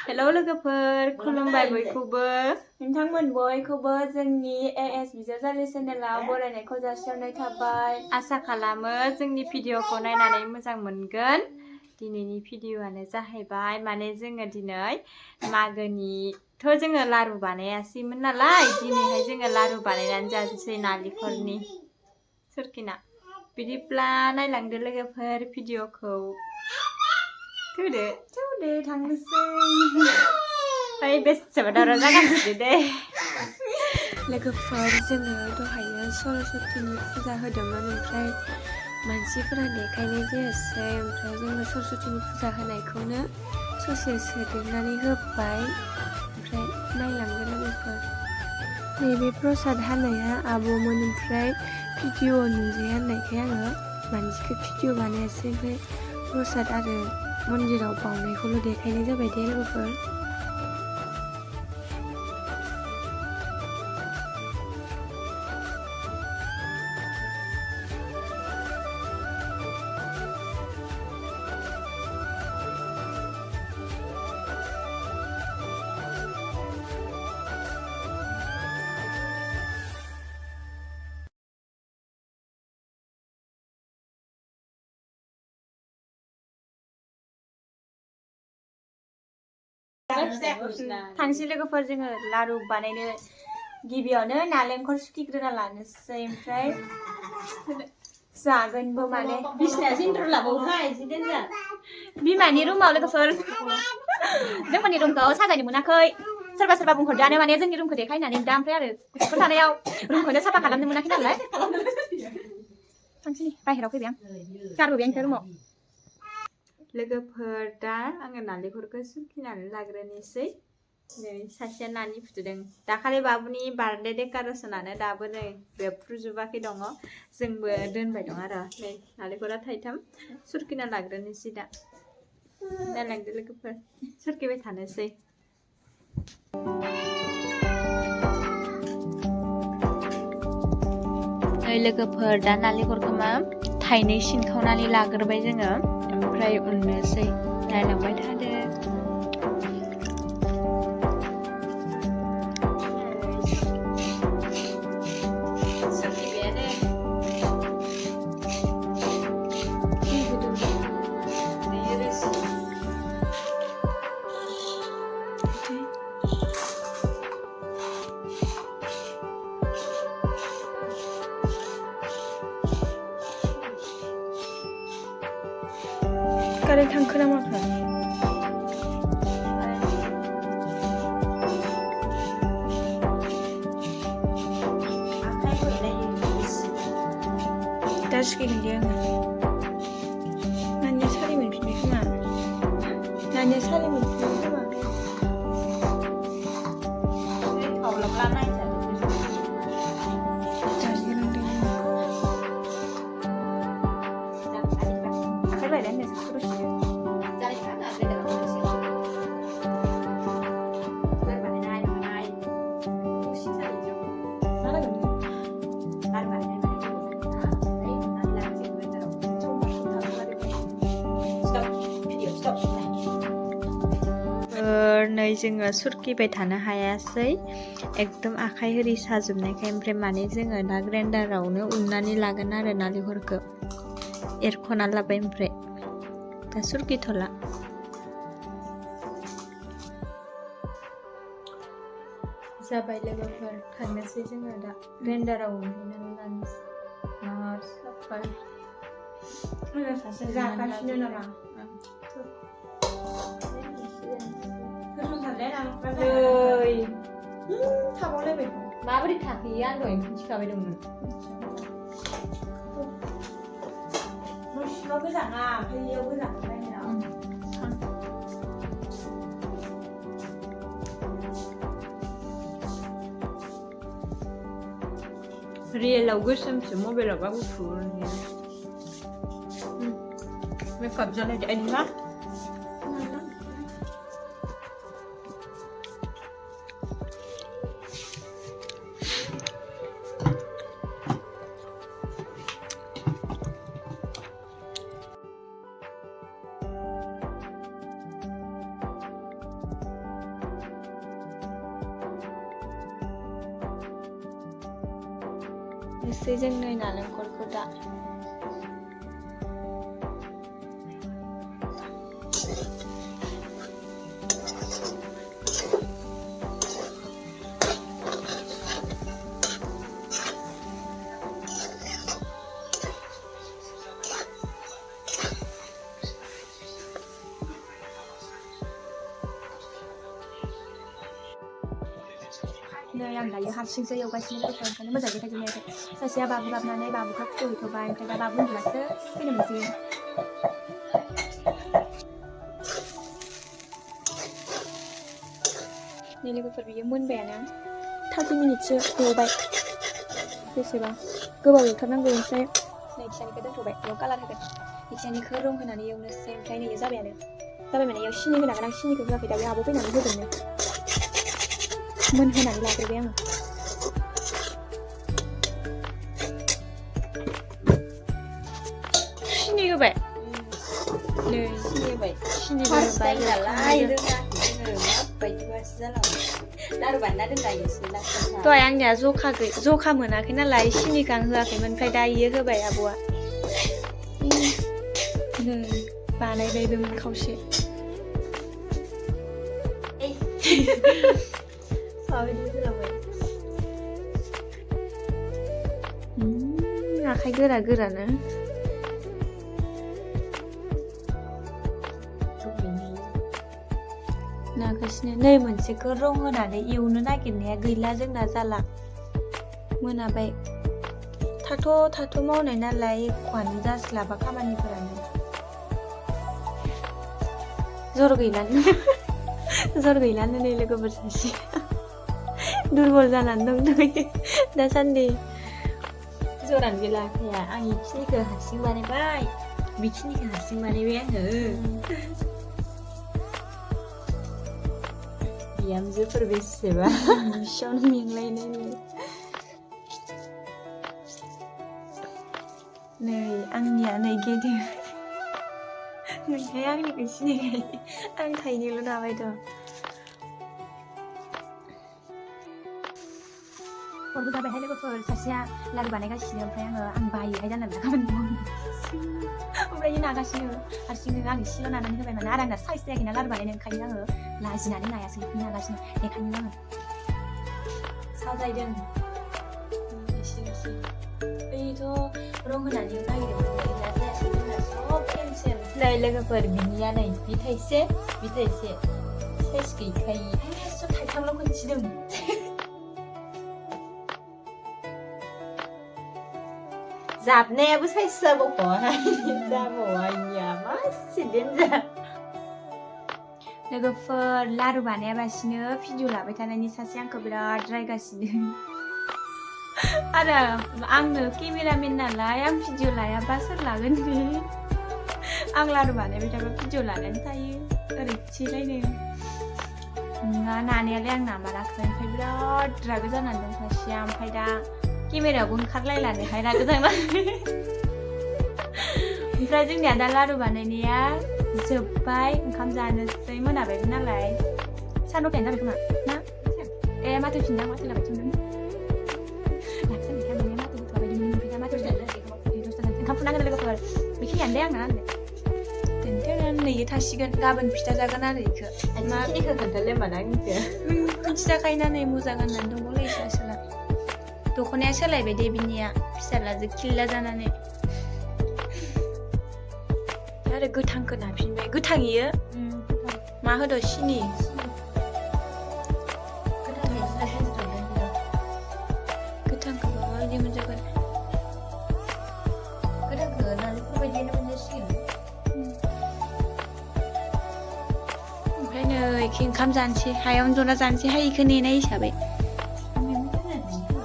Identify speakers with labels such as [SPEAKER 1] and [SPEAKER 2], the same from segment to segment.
[SPEAKER 1] Hello लोगोफोर खुलुमबाय बयखौबो
[SPEAKER 2] नोंथांमोन बयखौबो जोंनि AS बिजावजालि चेनेलाव बरायनायखौ जासिहरनाय थाबाय।
[SPEAKER 1] आसा खालामो जोंनि भिडिअखौ नायनानै मोजां मोनगोन। दिनैनि भिडिअआनो जाहैबाय माने जोङो दिनै मागोनिथ' जोङो लारु बानायासैमोन नालाय दिनैहाय जोङो लारु बानायनानै जानोसै नालेंखरनि सोरखिना। बिदिब्ला नायलांदो लोगोफोर भिडिअखौ।
[SPEAKER 2] थौदो थांनोसै।
[SPEAKER 1] ओइ बेसेबा दावराव जागासिनो दे।
[SPEAKER 2] लोगोफोर जोङो दहायो सरस्वतीनि फुजा होदोंमोन ओमफ्राय मानसिफोरा देखायनाय जायासै ओमफ्राय जोङो सरस्वतीनि फुजा होनायखौनो ससे सोदेरनानै होबाय ओमफ्राय नायलांदो लोगोफोर। नैबे प्रसाद हानाया आब'मोन ओमफ्राय भिडिअ नुजाया होननायखाय आङो मानसिखौ भिडिअ बानायासै ओमफ्राय प्रसाद आरो मन्दिराव बावनायखौल' देखायनाय जाबाय दे लोगोफोर।
[SPEAKER 1] थांसै लोगोफोर जोङो लारु बानायनो।
[SPEAKER 2] गिबियावनो नालेंखर सुखिग्रोना लानोसै ओमफ्राय जागोनबो माने
[SPEAKER 1] बिमानि रुमाव लोगोफोर जोंफोरनि रुमखौ साजायनो मोनाखै। सोरबा बुंहरदोआनो माने जोंनि रुमखौ देखाय होननानै दा ओमफ्राय आरो गथ'फोर थानायाव रुमखौनो साफा खालामनो मोनाखै नालाय थांसै बाहेराव फैबाय आं गारबोबाय आं रुमाव। लोगोफोर दा आङो नालेंखरखौ सुरखिनानै लाग्रोनोसै। नै सासेया नानि फुथुदों। दाखालि बाबुनि बार्थडे डेक'रेसनानो दाबो नै बेफ्रुजोबाखै दङ। जोंबो दोनबाय दं आरो नै नालेंखरा थाइथाम सुरखिना लाग्रोनोसै दा। नायलांदो लोगोफोर सुरखिबाय थानोसै। नै लोगोफोर दा नालेंखरखौ थाइनै सिनखावनानै लाग्रोबाय जोङो ओमफ्राय उननोसै। नायलांबाय थादो।
[SPEAKER 2] कारेन्ट थांखो ना माखो? दा सिखायगोन दे आङो। नानिया सारि मोनफिनबाय खोमा। नानिया सारि मोनफिनबाय खोमा।
[SPEAKER 1] नै जोङो सुरखिबाय थानो हायासै एकदम आखाइ होरि साजोबनायखाय ओमफ्राय माने जोङो दा ग्राइन्डारावनो उननानै लागोन आरो नालेंखरखौ एरख'ना लाबाय ओमफ्राय दा सुरखिथ'ला। जाबाय लोगोफोर थांनोसै जोङो दा ग्राइन्डाराव उनहैनानै लानोसै।
[SPEAKER 2] सासे जागासिनो नामा?
[SPEAKER 1] माबोरै थाखैयो आं दहाय मिथिखाबाय दंमोन।
[SPEAKER 2] न'सिङाव गोजाङा ओमफ्राय बेयाव गोजाङो बाहेराव।
[SPEAKER 1] रियेलाव गोसोमसो मबाइलावबा गुफुर। मेकआप जानाय दे मा?
[SPEAKER 2] एसे जों नै नालेंखरखौ दा
[SPEAKER 1] नै आं दायो हारसिंसो एवगासिनो लोगोफोर ओंखायनो मोजाङै देखायजोबनो हायाखै सासेया बाबु गाबनानै बाबुखौ फुदुंहैथ'बाय ओमफ्राय दा बाबु उन्दुब्लासो फैनो मोनसिगोन नै लोगोफोर बियो मोनबायानो 30 मिनिटसो एवबाय बेसेबां गोबाव एवथारनांगौ ओमफ्राय नै खिजानिखौ दोनथ'बाय बेयाव कालार होगोन खिजानिखौ रं होनानै एवनोसै ओमफ्राय नै जाबायानो जाबाय माने इयाव सिनि होनांगोन आं सिनिखौ होआखै दा बे आब' फैनानै होगोननो मोनहोनानै लाग्रोबाय आङो सिनि होबाय नै सिनि होबाय सिनिबो होबाय नालाय रोङाखै जोङो माबायदिबासो जालांबाय लारु बानायना दोनलायोसो लास्टआव दहाय आंनिया जखा मोनाखै नालाय सिनिखौ आं होआखैमोन ओमफ्राय दा इयो होबाय आब'आ नै बानायबायबोमोन खावसे आखाइ गोरा गोरानो नागासिनो नै मोनसेखौ रं होनानै एवनो नागिरनाया गैला जोंना जाला मोनाबाय थाथ' मावनाय नालाय एख'आनो जास्लाबा खामानिफोरानो जर गैलानो नै लोगोफोर सासे दुरबल जानानै दंथ'यो दासान्दि जरानो गैला आखाइया आं इखिनिखौ हारसिं बानायबाय बेखिनिखौ हारसिं बानायबाय आङो बिहामजोफोर बेसेबा बिसियावनो मेंलायनाय नै आंनिया नै गेदेर नोंथाय आंनिखौ सिनायखायो आं थाइनैल' नाबाय दं हरबो जाबायहाय लोगोफोर सासेया लारु बानायगासिनो ओमफ्राय आं बायोहाय जानला मोनला खामानि मावनो ओमफ्राय नागासिनो हारसिंनो आं एसेल' नानानै होबाय माने आरो आंना साइज जायाखैना लारु बानायनो ओंखायनो आङो लाजिनानै नायासै नागासिनो बेखायनो आङो साजायदों एसेनोसै बैथ' रं होनानै नागिरदोंमोन गैला जायासै जोंना सब केन्सेल नै लोगोफोर बिनिया नै बि थाइसे साइज गैखायि थाइथामल' खिन्थिदों जाबनायाबो साइज जाबावहाय मासे देन्जार लोगोफोर लारु बानायाबासिनो भिडिअ लाबाय थानायनि सासे आंखौ बिराद रायगासिनो आरो आंनो केमेरामेन नालाय आं भिडिअ लायाबा सोर लागोन बे आं लारु बानायबाय थाबा भिडिअ लानानै थायो ओरैथिलायनो नङा नानायालाय आं नामाराखै ओमफ्राय बिराद रागा जानानै दं सासेया ओमफ्राय दा केमेरायावबो ओंखारलायलानोहाय रागा जानानै ओमफ्राय जोंनिया दा लारु बानायनाया जोब्बाय ओंखाम जानोसै मोनाबायबो नालाय सान 9 जाबाय खोमा ना माथो फिनदां माथो लाबाय थिनदों ओंखाम फुनांगोन लोगोफोर बेखिनियानो दे आंना नै थासिगोन गाबोन फिथा जागोन आरो इखो माखिनिखौ खोन्थालाय होमबा आंनिखौ मिथिजाखायोना नै मोजां गाननानै दंबावलायो सोला दख'नाया सोलायबाय दे बिनिया फिसालाजो खिल्ला जानानै आरो गोथांखौ नाफिनबाय गोथां इयो मा होदो सिनि गोथांखौ माबायदि मोनजागोन गोथांखौ नालेंखरबायदियानो मोनजासिगोन ओमफ्राय नै इखि ओंखाम जानोसै हायावनो जना जानोसै हाय इखौ नेनाय हिसाबै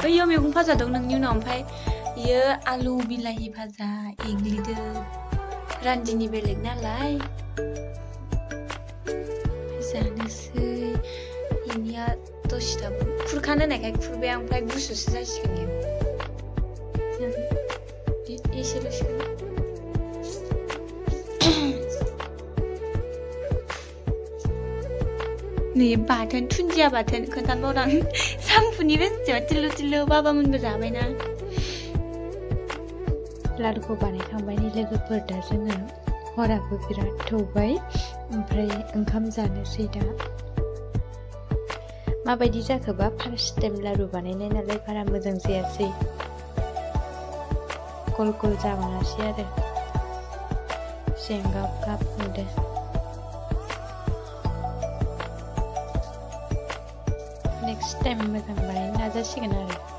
[SPEAKER 1] बैयाव मैगं भाजा दं नोंनि उनाव ओमफ्राय इयो आलु बिलाहि भाजा एग्लिदो रान्दिनि बेलेग नालाय जानोसै इनिया दसेथाबो खुरखानो होनायखाय खुरबाय आं ओमफ्राय गुसुसो जासिगोन इयो एसेल'सिगोन नै बाथोन थुन्दिया बाथोन खोन्थानो बावदां सामफुनि बेसेबा तिलु बाबामोनबो जाबायना लारुखौ बानायखांबायनि लोगोफोर दा जोङो हराबो बिराद थौबाय ओमफ्राय ओंखाम जानोसै दा माबायदि जाखोबा फार्स्ट टाइम लारु बानायनाय नालाय बारा मोजां जायासै गल गल जाबाङासै आरो जेंगाब गाब नुदों नेक्स्ट टाइम मोजां बानायनो नाजासिगोन आरो